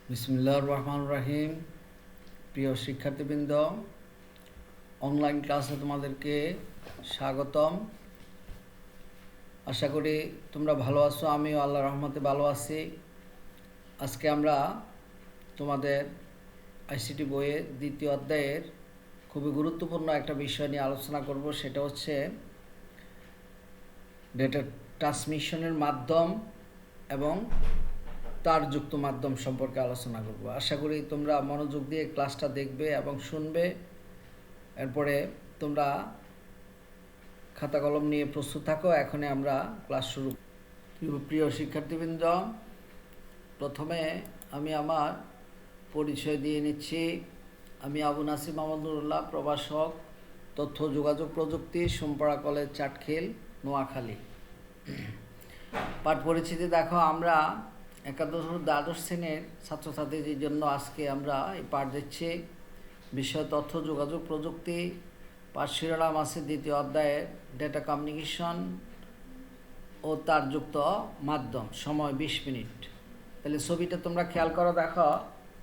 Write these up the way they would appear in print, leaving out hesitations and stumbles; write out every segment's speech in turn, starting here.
বিসমিল্লাহির রহমানির রহিম। প্রিয় শিক্ষার্থীবৃন্দ, অনলাইন ক্লাসে তোমাদেরকে স্বাগতম। আশা করি তোমরা ভালো আছো, আমিও আল্লাহর রহমতে ভালো আছি। আজকে আমরা তোমাদের আইসিটি বইয়ের দ্বিতীয় অধ্যায়ের খুবই গুরুত্বপূর্ণ একটা বিষয় নিয়ে আলোচনা করব। সেটা হচ্ছে ডেটা ট্রান্সমিশনের মাধ্যম এবং তারযুক্ত মাধ্যম সম্পর্কে আলোচনা করব। আশা করি তোমরা মনোযোগ দিয়ে ক্লাসটা দেখবে এবং শুনবে। এরপরে তোমরা খাতা কলম নিয়ে প্রস্তুত থাকো। এখনই আমরা ক্লাস শুরু। প্রিয় শিক্ষার্থীবৃন্দ, প্রথমে আমি আমার পরিচয় দিয়ে নিচ্ছি। আমি আবু নাসিম মাহমুদুল্লাহ, প্রভাষক, তথ্য যোগাযোগ প্রযুক্তি, সোমপাড়া কলেজ, চাটখিল, নোয়াখালী। পাঠ পরিচিতি দেখো, আমরা একাদশ ও দ্বাদশ শ্রেণীর ছাত্রছাত্রীদের জন্য আজকে আমরা এই পাঠ দিচ্ছি। বিষয় তথ্য যোগাযোগ প্রযুক্তি। পাঠ শিরোনাম আছে দ্বিতীয় অধ্যায়ের ডেটা কমিউনিকেশন ও তারযুক্ত মাধ্যম। সময় 20 মিনিট। তাহলে ছবিটা তোমরা খেয়াল করো, দেখো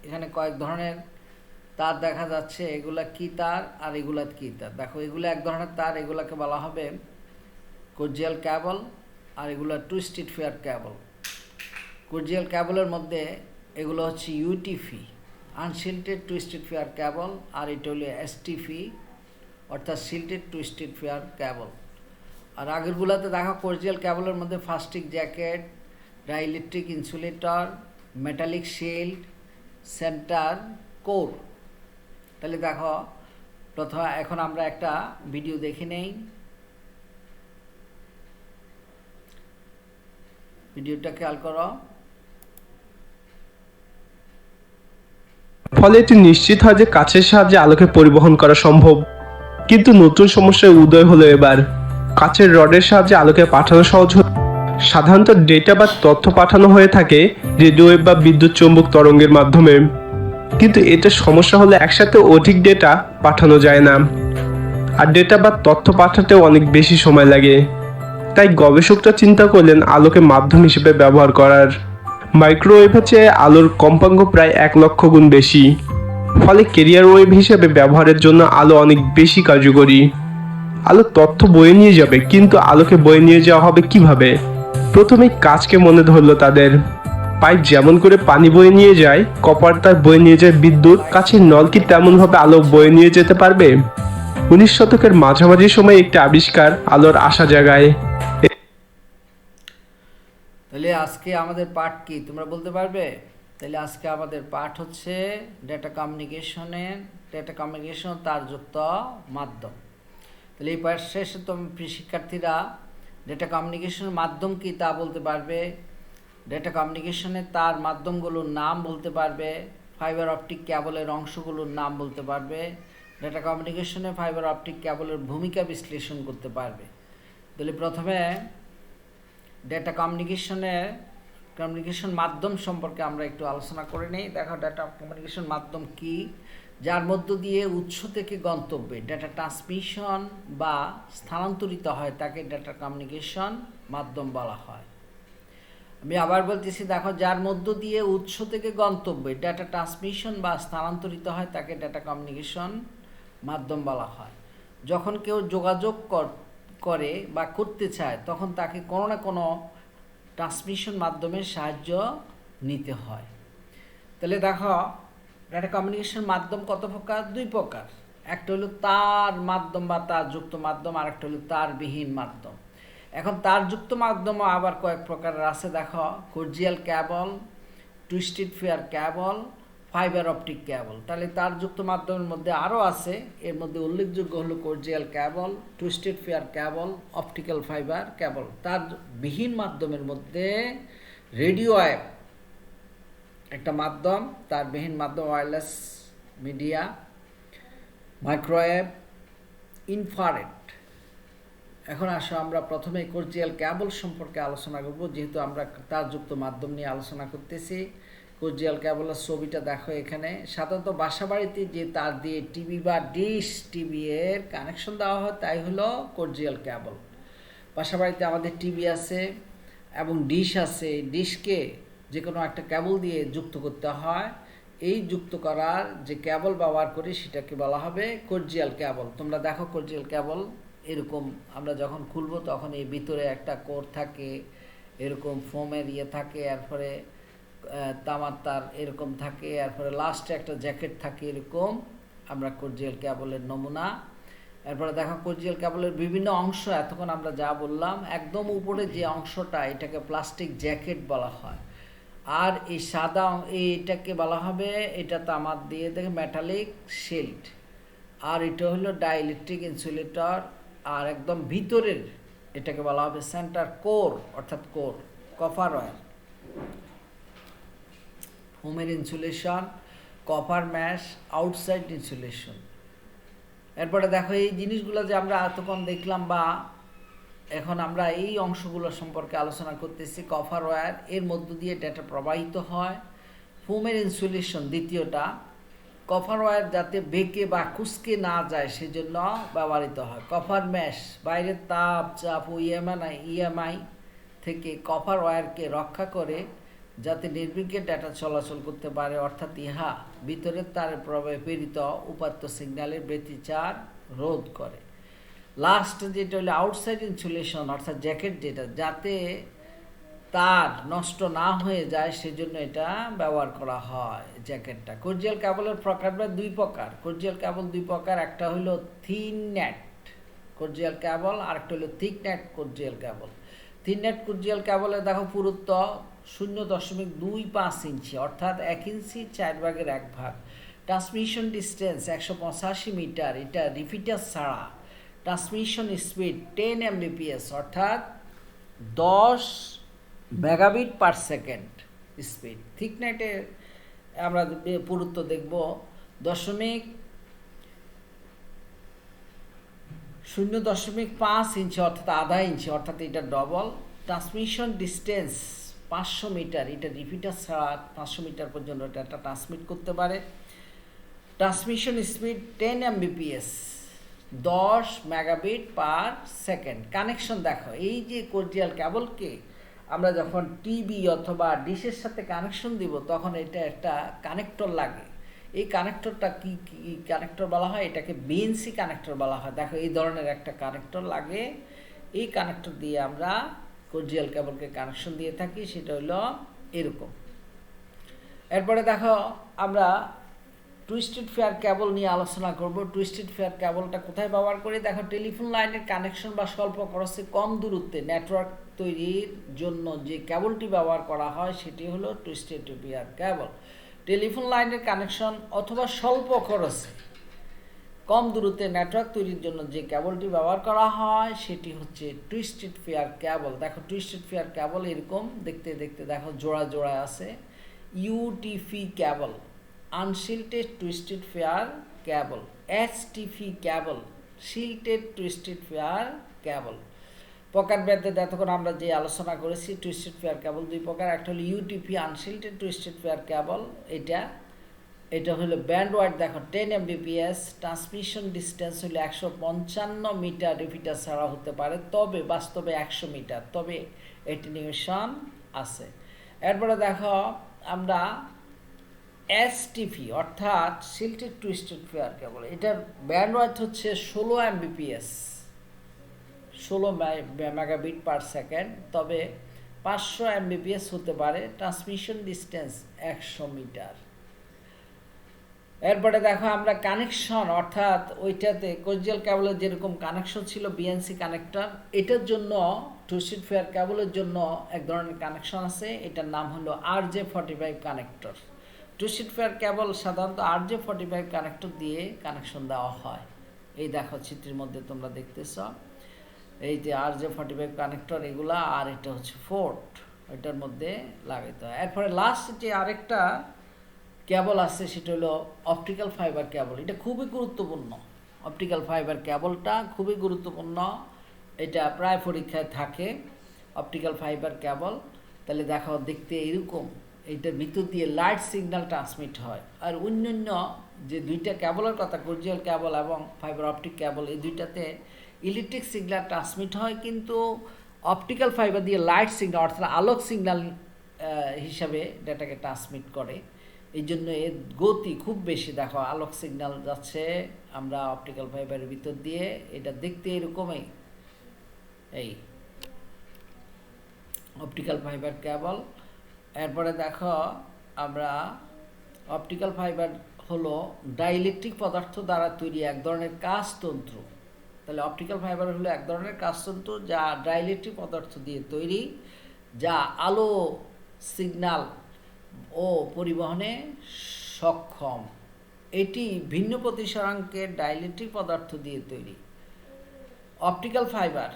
এখানে কয়েক ধরনের তার দেখা যাচ্ছে। এগুলা কি তার আর এগুলা কি তার? দেখো, এগুলো এক ধরনের তার, এগুলাকে বলা হবে কোজিয়াল ক্যাবল, আর এগুলো টুইস্টেড ফেয়ার ক্যাবল। কোজিয়াল ক্যাবলের মধ্যে এগুলো হচ্ছে UTP, unshielded twisted pair cable, আর এটা হলো এসটিফি অর্থাৎ শিল্টেড টুইস্টেড ফেয়ার ক্যাবল। আর আগেরগুলোতে দেখা কোজিয়াল ক্যাবলের মধ্যে plastic jacket, dielectric insulator, metallic shield, centre core. তাহলে দেখো, প্রথমে এখন আমরা একটা ভিডিও দেখে নেই। ভিডিওটা খেয়াল করো। ফলে এটি নিশ্চিত হয় যে কাচের সাহায্যে আলোকে পরিবহন করা সম্ভব। কিন্তু নতুন সমস্যার উদয় হলো এবার। কাচের রডের সাহায্যে আলোকে পাঠানো সহজ হলো। সাধারণত ডেটা বা তথ্য পাঠানো হয়ে থাকে রেডিও ওয়েভ বা বিদ্যুৎ চৌম্বক তরঙ্গের মাধ্যমে। কিন্তু এটা সমস্যা হলো একসাথে অধিক ডেটা পাঠানো যায় না, আর ডেটা বা তথ্য পাঠাতেও অনেক বেশি সময় লাগে। তাই গবেষকরা চিন্তা করলেন আলোকে মাধ্যম হিসেবে ব্যবহার করার। মাইক্রোওয়েভের চেয়ে আলোর কম্পাঙ্ক প্রায় 1,00,000 গুণ বেশি। ফলে ক্যারিয়ার ওয়েভ হিসেবে ব্যবহারের জন্য আলো অনেক বেশি কার্যকরী। আলো তথ্য বয়ে নিয়ে যাবে, কিন্তু আলোকে বয়ে নিয়ে যাওয়া হবে কিভাবে? প্রথমেই কাচকে মনে ধরলো তাদের। পাইপ যেমন করে পানি বয়ে নিয়ে যায়, কপার তার বয়ে নিয়ে যায় বিদ্যুৎ। কাছের নল কি তেমনভাবে আলো বয়ে নিয়ে যেতে পারবে? 19 শতকের মাঝামাঝি সময়ে একটি আবিষ্কার আলোর আশা জাগায়। তাহলে আজকে আমাদের পাঠ কি তোমরা বলতে পারবে? তাহলে আজকে আমাদের পাঠ হচ্ছে ডেটা কমিউনিকেশন তারযুক্ত মাধ্যম। তাহলে এই পাঠ শেষে শিক্ষার্থীরা ডেটা কমিউনিকেশনের মাধ্যম কি তা বলতে পারবে, ডেটা কমিউনিকেশনের তার মাধ্যমগুলোর নাম বলতে পারবে, ফাইবার অপটিক ক্যাবলের অংশগুলোর নাম বলতে পারবে, ডেটা কমিউনিকেশনে ফাইবার অপটিক ক্যাবলের ভূমিকা বিশ্লেষণ করতে পারবে। তাহলে প্রথমে ডেটা কমিউনিকেশন মাধ্যম সম্পর্কে আমরা একটু আলোচনা করে নিই। দেখো, ডেটা কমিউনিকেশন মাধ্যম কি? যার মধ্য দিয়ে উৎস থেকে গন্তব্যে ডেটা ট্রান্সমিশন বা স্থানান্তরিত হয় তাকে ডেটা কমিউনিকেশন মাধ্যম বলা হয়। আমি আবার বলতেছি, দেখো, যার মধ্য দিয়ে উৎস থেকে গন্তব্যে ডেটা ট্রান্সমিশন বা স্থানান্তরিত হয় তাকে ডেটা কমিউনিকেশন মাধ্যম বলা হয়। যখন কেউ যোগাযোগ করে বা করতে চায় তখন তাকে কোনো না কোনো ট্রান্সমিশন মাধ্যমের সাহায্য নিতে হয়। তাহলে দেখো, ডেটা কমিউনিকেশন মাধ্যম কত প্রকার? 2 প্রকার। একটা হলো তার মাধ্যম বা তারযুক্ত মাধ্যম, আর একটা হলো তারবিহীন মাধ্যম। এখন তারযুক্ত মাধ্যমও আবার কয়েক প্রকারের আছে। দেখো, coaxial cable, twisted pair cable, fibre optic cable. তাহলে তারযুক্ত মাধ্যমের মধ্যে আরও আছে, এর মধ্যে উল্লেখযোগ্য হলো coaxial cable, twisted pair cable, optical fibre cable. তার বিহীন মাধ্যমের মধ্যে রেডিও ওয়েভ একটা মাধ্যম, তার বিহীন মাধ্যম ওয়্যারলেস মিডিয়া, মাইক্রোওয়েভ, ইনফ্রারেড। এখন আসো আমরা প্রথমে কোজিয়াল ক্যাবল সম্পর্কে আলোচনা করব, যেহেতু আমরা তারযুক্ত মাধ্যম নিয়ে আলোচনা করতেছি। কোজিয়াল ক্যাবলের ছবিটা দেখো এখানে। সাধারণত বাসাবাড়িতে যে তার দিয়ে টিভি বা ডিশ টিভি এর কানেকশন দেওয়া হয় তাই হলো কোজিয়াল ক্যাবল। বাসাবাড়িতে আমাদের টিভি আছে এবং ডিশ আছে। ডিশকে যে কোনো একটা কেবল দিয়ে যুক্ত করতে হয়। এই যুক্ত করার যে কেবল ব্যবহার করি সেটাকে বলা হবে কর্জিয়াল কেবল। তোমরা দেখো কর্জিয়াল কেবল এরকম আমরা যখন খুলবো তখন এই ভিতরে একটা কোর থাকে, এরকম ফোমের থাকে, এরপরে তামার তার এরকম থাকে, এরপরে লাস্টে একটা জ্যাকেট থাকে এরকম। আমরা কর্জিয়াল কেবলের নমুনা। এরপরে দেখো কর্জিয়াল কেবলের বিভিন্ন অংশ, এতক্ষণ আমরা যা বললাম, একদম উপরে যে অংশটা এটাকে প্লাস্টিক জ্যাকেট বলা হয়। আর এই সাদা এটাকে বলা হবে, এটা তামার দিয়ে দেখে মেটালিক শিল্ড। আর এটা হলো ডাইইলেকট্রিক ইনসুলেটর। আর একদম ভিতরের এটাকে বলা হবে সেন্টার কোর, অর্থাৎ কোর কপার ওয়্যার। হোমের insulation, copper mash, outside insulation. এরপরে দেখো এই জিনিসগুলো যে আমরা এতক্ষণ দেখলাম, বা এখন আমরা এই অংশগুলো সম্পর্কে আলোচনা করতেছি। কপার ওয়্যার, এর মধ্য দিয়ে ডেটা প্রবাহিত হয়। ফোমের ইনসুলেশন দ্বিতীয়টা, কপার ওয়্যার যাতে বেঁকে বা কুঁচকে না যায় সেজন্য ব্যবহৃত হয়। কপার ম্যাশ, বাইরের তাপ, চাপ ও ইএমআই থেকে কপার ওয়্যারকে রক্ষা করে যাতে নির্বিঘ্নে ডেটা চলাচল করতে পারে, অর্থাৎ ইহা ভিতরের তারের প্রবাহে প্রেরিত উপাত্ত সিগন্যালের ব্যতিচার রোধ করে। লাস্ট যেটা হলো আউটসাইড ইনসুলেশন, অর্থাৎ জ্যাকেট, যেটা যাতে তার নষ্ট না হয়ে যায় সেজন্য এটা ব্যবহার করা হয় জ্যাকেটটা। কর্জিয়াল কেবলের প্রকারভেদ দুই প্রকার। কর্জিয়াল কেবল দুই প্রকার, একটা হলো থিন নেট কর্জিয়াল কেবল, আর একটা হলো থিক নেট কর্জিয়াল কেবল। থিন নেট কর্জিয়াল কেবলে দেখো পুরুত্ব 0.25 ইঞ্চি, অর্থাৎ 1 ইঞ্চি 4/1 ট্রান্সমিশন ডিস্টেন্স 185 মিটার, এটা রিপিটার ছাড়া। ট্রান্সমিশন স্পিড 10 Mbps, অর্থাৎ 10 মেগাবিট পার সেকেন্ড স্পিড। থিকনেটে আমরা পুরুত্ব দেখব 0.5 ইঞ্চি, অর্থাৎ আধা ইঞ্চি, অর্থাৎ এটা ডবল। ট্রান্সমিশন ডিস্টেন্স 500 মিটার, এটা রিপিটার ছাড়া 500 মিটার পর্যন্ত ডাটা ট্রান্সমিট করতে পারে। Transmission speed 10 Mbps, 10 megabit per second. Connection দেখো, এই যে কর্জিয়াল কেবলকে আমরা যখন টিভি অথবা ডিশের সাথে কানেকশন দিব তখন এটা একটা কানেক্টর লাগে। এই কানেক্টরটা কি কানেক্টর বলা হয়? এটাকে বিএনসি কানেক্টর বলা হয়। দেখো এই ধরনের একটা কানেক্টর লাগে, এই কানেক্টর দিয়ে আমরা কর্জিয়াল কেবলকে কানেকশন দিয়ে থাকি, সেটা হলো এরকম। এরপরে দেখো আমরা টুইস্টেড ফেয়ার কেবল নিয়ে আলোচনা করব। টুইস্টেড ফেয়ার কেবলটা কোথায় ব্যবহার করি? দেখো টেলিফোন লাইনের কানেকশন বা স্বল্প খরচে কম দূরত্বে নেটওয়ার্ক তৈরির জন্য যে কেবলটি ব্যবহার করা হয় সেটি হলো টুইস্টেড ফেয়ার কেবল। টেলিফোন লাইনের কানেকশন অথবা স্বল্প খরচে কম দূরত্বে নেটওয়ার্ক তৈরির জন্য যে কেবলটি ব্যবহার করা হয় সেটি হচ্ছে টুইস্টেড ফেয়ার কেবল। দেখো টুইস্টেড ফেয়ার কেবল এরকম দেখতে দেখতে দেখো জোড়া জোড়া আছে। ইউটিফি কেবল, আনশিল্টেড টুইস্টেড ফেয়ার কেবল। এসটিফি কেবল, শিল্টেড টুইস্টেড ফেয়ার কেবল। প্রকারভেদে এতক্ষণ আমরা যে আলোচনা করেছি, টুইস্টেড ফেয়ার কেবল দুই প্রকার। একটা হলো ইউটিপি, আনশিল্টেড টুইস্টেড ফেয়ার কেবল। এটা হলো ব্যান্ড ওয়াইড, দেখো 10 Mbps। ট্রান্সমিশন ডিস্টেন্স হলো 155 মিটার, রিপিটার ছাড়া হতে পারে, তবে বাস্তবে 100 মিটার, তবে এটেনিউশন আছে। এরপরে দেখো আমরা এসটিপি, অর্থাৎ শিল্টেড টুইস্টেড ফেয়ার কেবল। এটার ব্যান্ড ওয়াইড হচ্ছে 16 Mbps, 16 মেগাবিট পার সেকেন্ড, তবে 500 Mbps হতে পারে। Transmission distance 100 metre. এরপরে দেখো আমরা কানেকশন, অর্থাৎ ওইটাতে কর্জিয়াল কেবলের যেরকম কানেকশন ছিল বিএনসি কানেক্টর, এটার জন্য টুইস্টেড ফেয়ার কেবলের জন্য এক ধরনের কানেকশন আছে, এটার নাম হলো RJ45 কানেক্টর। টুইস্টেড ফেয়ার কেবল সাধারণত RJ45 কানেক্টর দিয়ে কানেকশন দেওয়া হয়। এই দেখো চিত্রের মধ্যে তোমরা দেখতেছ, এই যে RJ45 কানেক্টর এগুলা, আর এটা হচ্ছে ফোর্ট, এটার মধ্যে লাগাইতে হয়। এরপরে লাস্ট যে আরেকটা কেবল আছে সেটা হলো অপটিক্যাল ফাইবার কেবল। এটা খুবই গুরুত্বপূর্ণ, অপটিক্যাল ফাইবার কেবলটা খুবই গুরুত্বপূর্ণ, এটা প্রায় পরীক্ষায় থাকে। অপটিক্যাল ফাইবার কেবল তাহলে দেখো দেখতে এরকম, এইটার ভিতর দিয়ে লাইট সিগন্যাল ট্রান্সমিট হয়। আর অন্যান্য যে দুইটা কেবলের কথা, কর্জিয়াল কেবল এবং ফাইবার অপটিক কেবল, এই দুইটাতে ইলেকট্রিক সিগন্যাল ট্রান্সমিট হয়, কিন্তু অপটিক্যাল ফাইবার দিয়ে লাইট সিগন্যাল অর্থাৎ আলোক সিগন্যাল হিসাবে ডেটাকে ট্রান্সমিট করে। এই জন্য এর গতি খুব বেশি। দেখো আলোক সিগন্যাল যাচ্ছে আমরা অপটিক্যাল ফাইবারের ভিতর দিয়ে, এটা দেখতে এরকমই। এই অপটিক্যাল ফাইবার কেবল। এরপরে দেখো আমরা অপটিক্যাল ফাইবার হলো ডাইইলেকট্রিক পদার্থ দ্বারা তৈরি এক ধরনের কাঁচতন্ত্র। তাহলে অপটিক্যাল ফাইবার হলো এক ধরনের কাঁচতন্ত্র যা ডাইইলেকট্রিক পদার্থ দিয়ে তৈরি, যা আলো সিগন্যাল ও পরিবহনে সক্ষম। এটি ভিন্ন প্রতিসরাঙ্কের ডাইইলেকট্রিক পদার্থ দিয়ে তৈরি। অপটিক্যাল ফাইবার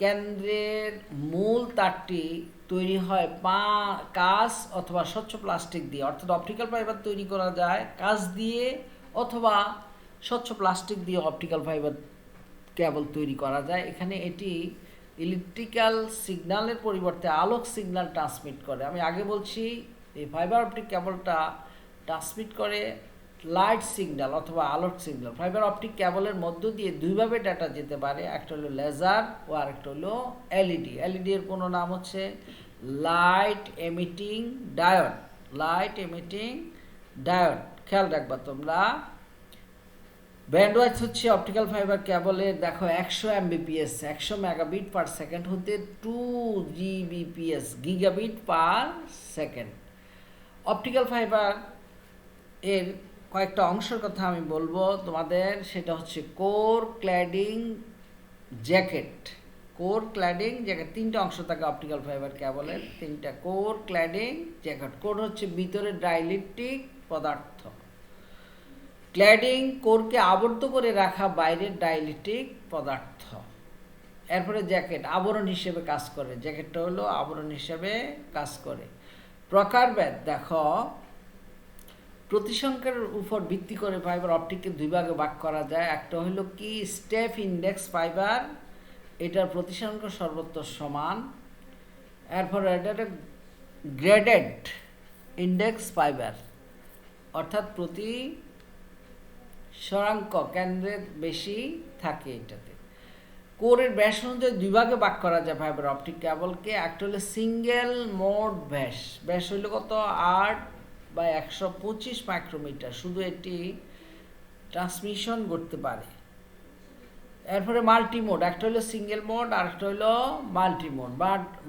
কেন্দ্রের মূল তারটি তৈরি হয় কাঁচ অথবা স্বচ্ছ প্লাস্টিক দিয়ে। অর্থাৎ অপটিক্যাল ফাইবার তৈরি করা যায় কাঁচ দিয়ে অথবা স্বচ্ছ প্লাস্টিক দিয়ে অপটিক্যাল ফাইবার কেবল তৈরি করা যায়। এখানে এটি ইলেকট্রিক্যাল সিগন্যালের পরিবর্তে আলোক সিগন্যাল ট্রান্সমিট করে। আমি আগে বলছি এই ফাইবার অপটিক কেবলটা ট্রান্সমিট করে লাইট সিগন্যাল অথবা আলোক সিগন্যাল। ফাইবার অপটিক কেবলের মধ্য দিয়ে দুইভাবে ডাটা যেতে পারে, একটা হলো লেজার ও আরেকটা হলো এলইডি। এলইডি এর কোনো নাম হচ্ছে light emitting diode. Light emitting diode খেয়াল রাখবা তোমরা। ব্যান্ডওয়াইথ হচ্ছে অপটিক্যাল ফাইবার কেবলের দেখো 100 Mbps 100 মেগাবিট পার সেকেন্ড হতে 2 Gbps gigabit per second. Optical fibre এর কয়েকটা অংশের কথা আমি বলবো তোমাদের, সেটা হচ্ছে core, cladding, jacket. Core, cladding, jacket, তিনটা অংশ থাকে অপটিক্যাল ফাইবার কেবলের, তিনটা: কোর, ক্ল্যাডিং, জ্যাকেট। কোর হচ্ছে ভিতরের ডাইইলেকট্রিক পদার্থ, ক্ল্যাডিং কোরকে আবদ্ধ করে রাখা বাইরের ডাইইলেকট্রিক পদার্থ। এরপরে জ্যাকেট আবরণ হিসেবে কাজ করে, জ্যাকেটটা হলো আবরণ হিসেবে কাজ করে। প্রকারভেদ দেখো, প্রতিসংখ্যার উপর ভিত্তি করে ফাইবার অপটিককে দুই ভাগে ভাগ করা যায়। একটা হলো কি স্টেপ ইন্ডেক্স ফাইবার, এটার প্রতিসংখ্যা সর্বত্র সমান। এরপরে এটা একটা গ্রেডেড ইন্ডেক্স ফাইবার, অর্থাৎ প্রতি সরাঙ্ক কেন্দ্রের বেশি থাকে এটাতে। কোরের ব্যাস অনুযায়ী দুই ভাগে ভাগ করা যায় ফাইবার অপটিক কেবলকে। একটা হলো সিঙ্গেল মোড ব্যাস, ব্যাস হইল কত 8/125 মাইক্রোমিটার, শুধু এটি ট্রান্সমিশন করতে পারে। এরপরে মাল্টিমোড, একটা হলো সিঙ্গেল মোড আর একটা হলো মাল্টিমোড।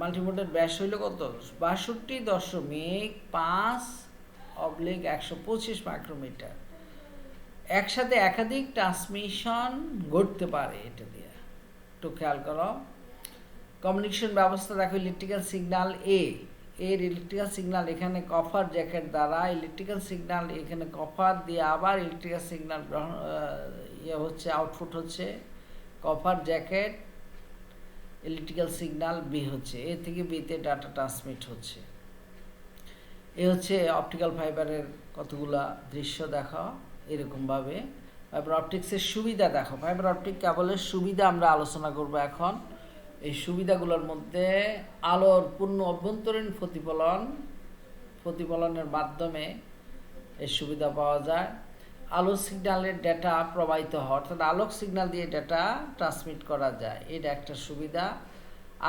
মাল্টিমোডের ব্যাস হইল কত 62.5/125 মাইক্রোমিটার। একসাথে একাধিক ট্রান্সমিশন ঘটতে পারে এটা দিয়ে, একটু খেয়াল করো। কমিউনিকেশন ব্যবস্থা দেখো, ইলেকট্রিক্যাল সিগন্যাল এর ইলেকট্রিক্যাল সিগন্যাল এখানে কপার জ্যাকেট দ্বারা, ইলেকট্রিক্যাল সিগন্যাল এখানে কপার দিয়ে আবার ইলেকট্রিক্যাল সিগন্যাল হচ্ছে, আউটপুট হচ্ছে copper jacket, electrical signal B হচ্ছে, এ থেকে বিতে ডাটা ট্রান্সমিট হচ্ছে। এ হচ্ছে অপটিক্যাল ফাইবারের কতগুলা দৃশ্য দেখো এরকমভাবে। ফাইবার অপটিক্সের সুবিধা দেখো, ফাইবার অপটিক কেবলের সুবিধা আমরা আলোচনা করব এখন। এই সুবিধাগুলোর মধ্যে আলোর পূর্ণ অভ্যন্তরীণ প্রতিফলনের মাধ্যমে এই সুবিধা পাওয়া যায়। আলো সিগন্যালের ডেটা প্রবাহিত হয়, অর্থাৎ আলোক সিগন্যাল দিয়ে ডেটা ট্রান্সমিট করা যায়, এটা একটা সুবিধা।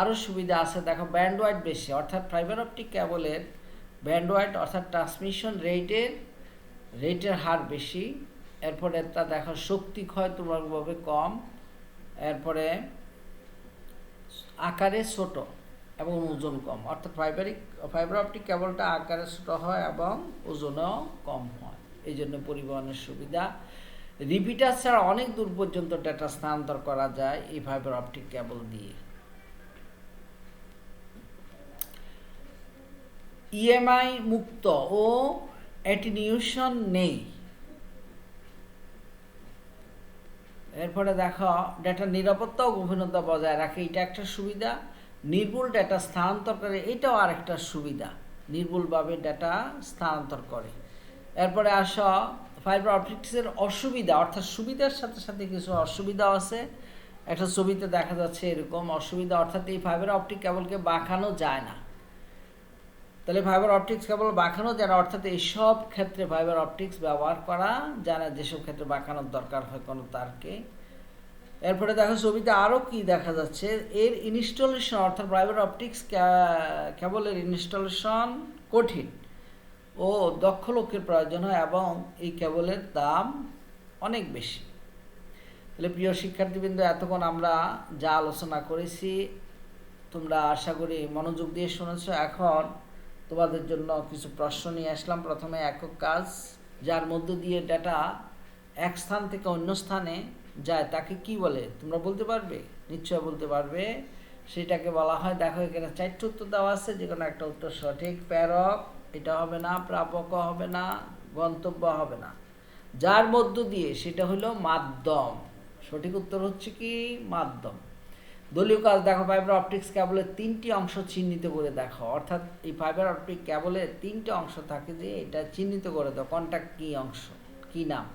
আরও সুবিধা আছে দেখো, ব্যান্ডওয়াইড বেশি, অর্থাৎ ফাইবার অপটিক কেবলের ব্যান্ডওয়াইড অর্থাৎ ট্রান্সমিশন রেটের হার বেশি। এরপরে তা দেখো শক্তি ক্ষয় তুলনামূলকভাবে কম। এরপরে আকারে ছোট এবং ওজন কম, অর্থাৎ ফাইবার অপটিক কেবলটা আকারে ছোট হয় এবং ওজনও কম হয়, এই জন্য পরিবহনের সুবিধা। রিপিটার ছাড়া অনেক দূর পর্যন্ত ডেটা স্থানান্তর করা যায় এই ফাইবার অপটিক কেবল দিয়ে। ইএমআই মুক্ত ও অ্যাটেনিউশন নেই। এরপরে দেখো ডেটার নিরাপত্তা ও গোপনীয়তা বজায় রাখে, এটা একটা সুবিধা। নির্ভুল ডেটা স্থানান্তর করে, এটাও আরেকটা সুবিধা, নির্ভুলভাবে ডেটা স্থানান্তর করে। এরপরে আসো ফাইবার অপটিক্সের অসুবিধা, অর্থাৎ সুবিধার সাথে সাথে কিছু অসুবিধা আছে। একটা ছবিতে দেখা যাচ্ছে এরকম অসুবিধা, অর্থাৎ এই ফাইবার অপটিক কেবলকে বাঁকানো যায় না। তাহলে ফাইবার অপটিক্স কেবল বাঁকানো যায় না, অর্থাৎ এইসব ক্ষেত্রে ফাইবার অপটিক্স ব্যবহার করা যায় না, যেসব ক্ষেত্রে বাঁকানোর দরকার হয় কোনো তারকে। এরপরে দেখো ছবিতে আরও কি দেখা যাচ্ছে, এর ইনস্টলেশন অর্থাৎ ফাইবার অপটিক্স কেবলের ইনস্টলেশন কঠিন ও দক্ষ লোকের প্রয়োজন হয় এবং এই কেবলের দাম অনেক বেশি। তাহলে প্রিয় শিক্ষার্থীবৃন্দ, এতক্ষণ আমরা যা আলোচনা করেছি তোমরা আশা করি মনোযোগ দিয়ে শুনেছ। এখন তোমাদের জন্য কিছু প্রশ্ন নিয়ে আসলাম। প্রথমে একক কাজ, যার মধ্য দিয়ে ডেটা এক স্থান থেকে অন্য স্থানে যায় তাকে কি বলে? তোমরা বলতে পারবে? নিশ্চয় বলতে পারবে। সেটাকে বলা হয়, দেখো এখানে 4টি উত্তর দেওয়া আছে, যে কোনো একটা উত্তর সঠিক। প্রেরক এটা হবে না, প্রাপক হবে না, গন্তব্য হবে না। যার মধ্য দিয়ে সেটা হলো মাধ্যম। সঠিক উত্তর হচ্ছে কি? মাধ্যম। দলীয় কাজ, দেখো ফাইবার অপটিক্স কেবলের 3টি অংশ চিহ্নিত করে দেখো। অর্থাৎ এই ফাইবার অপটিক কেবলের 3টে অংশ থাকে, যে এটা চিহ্নিত করে দাও কোনটা কি অংশ, কি নাম।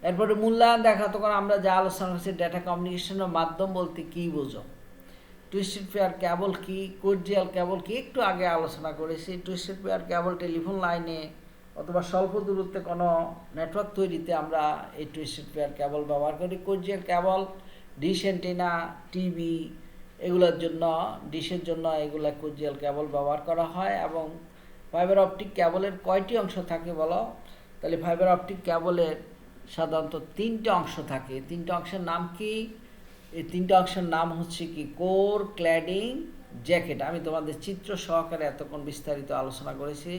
এরপরে মূল্যায়ন, দেখা তখন আমরা যা আলোচনা করছি ডেটা কমিউনিকেশনের মাধ্যম বলতে কি বোঝো। টুইস্টেড পেয়ার কেবল কি, কোয়াক্সিয়াল কেবল কি, একটু আগে আলোচনা করেছি। টুইস্টেড পেয়ার কেবল টেলিফোন লাইনে অথবা স্বল্প দূরত্বে কোনো নেটওয়ার্ক তৈরিতে আমরা এই টুইস্টেড পেয়ার কেবল ব্যবহার করি। কোয়াক্সিয়াল কেবল ডিশ অ্যান্টেনা, টিভি এগুলোর জন্য, ডিশের জন্য এগুলা কোয়াক্সিয়াল কেবল ব্যবহার করা হয়। এবং ফাইবার অপটিক কেবলের কয়টি অংশ থাকে বলো? তাহলে ফাইবার অপটিক কেবলের সাধারণত 3টে অংশ থাকে। 3টে অংশের নাম কি? এই 3টে অংশের নাম হচ্ছে কি? Core, cladding, jacket. আমি তোমাদের চিত্র সহকারে এতক্ষণ বিস্তারিত আলোচনা করেছি।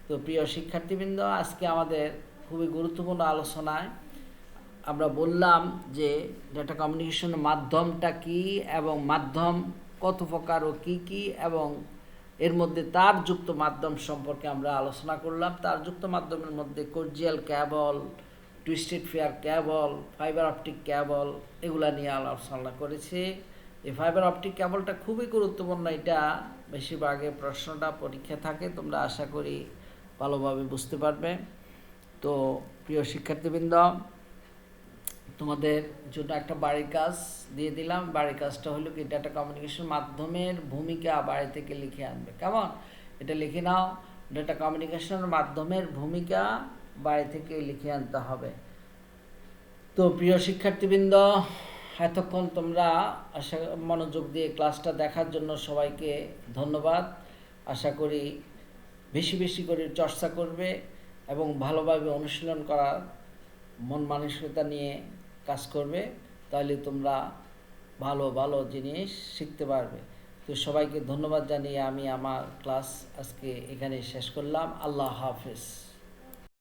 তো প্রিয় শিক্ষার্থীবৃন্দ, আজকে আমাদের খুবই গুরুত্বপূর্ণ আলোচনায় আমরা বললাম যে ডেটা কমিউনিকেশনের মাধ্যমটা কি এবং মাধ্যম কত প্রকার ও কি কি, এবং এর মধ্যে তারযুক্ত মাধ্যম সম্পর্কে আমরা আলোচনা করলাম। তারযুক্ত মাধ্যমের মধ্যে coaxial cable, twisted pair cable, fibre optic cable এগুলা নিয়ে আলোচনা করেছি। এই ফাইবার অপটিক কেবলটা খুবই গুরুত্বপূর্ণ। এটা বেশিরভাগে প্রশ্নটা পরীক্ষা থাকে, তোমরা আশা করি ভালোভাবে বুঝতে পারবে। তো প্রিয় শিক্ষার্থীবৃন্দ, তোমাদের জন্য একটা বাড়ির কাজ দিয়ে দিলাম। বাড়ির কাজটা হলো কি, ডেটা কমিউনিকেশন মাধ্যমের ভূমিকা বাড়ি থেকে লিখে আনবে। কেমন? এটা লিখে নাও, ডেটা কমিউনিকেশনের মাধ্যমের ভূমিকা বাড়ি থেকে লিখে আনতে হবে। তো প্রিয় শিক্ষার্থীবৃন্দ, এতক্ষণ তোমরা মনোযোগ দিয়ে ক্লাসটা দেখার জন্য সবাইকে ধন্যবাদ। আশা করি বেশি বেশি করে চর্চা করবে এবং ভালোভাবে অনুশীলন করার মন মানসিকতা নিয়ে কাজ করবে, তাহলে তোমরা ভালো ভালো জিনিস শিখতে পারবে। তো সবাইকে ধন্যবাদ জানিয়ে আমি আমার ক্লাস আজকে এখানে শেষ করলাম। আল্লাহ হাফেজ।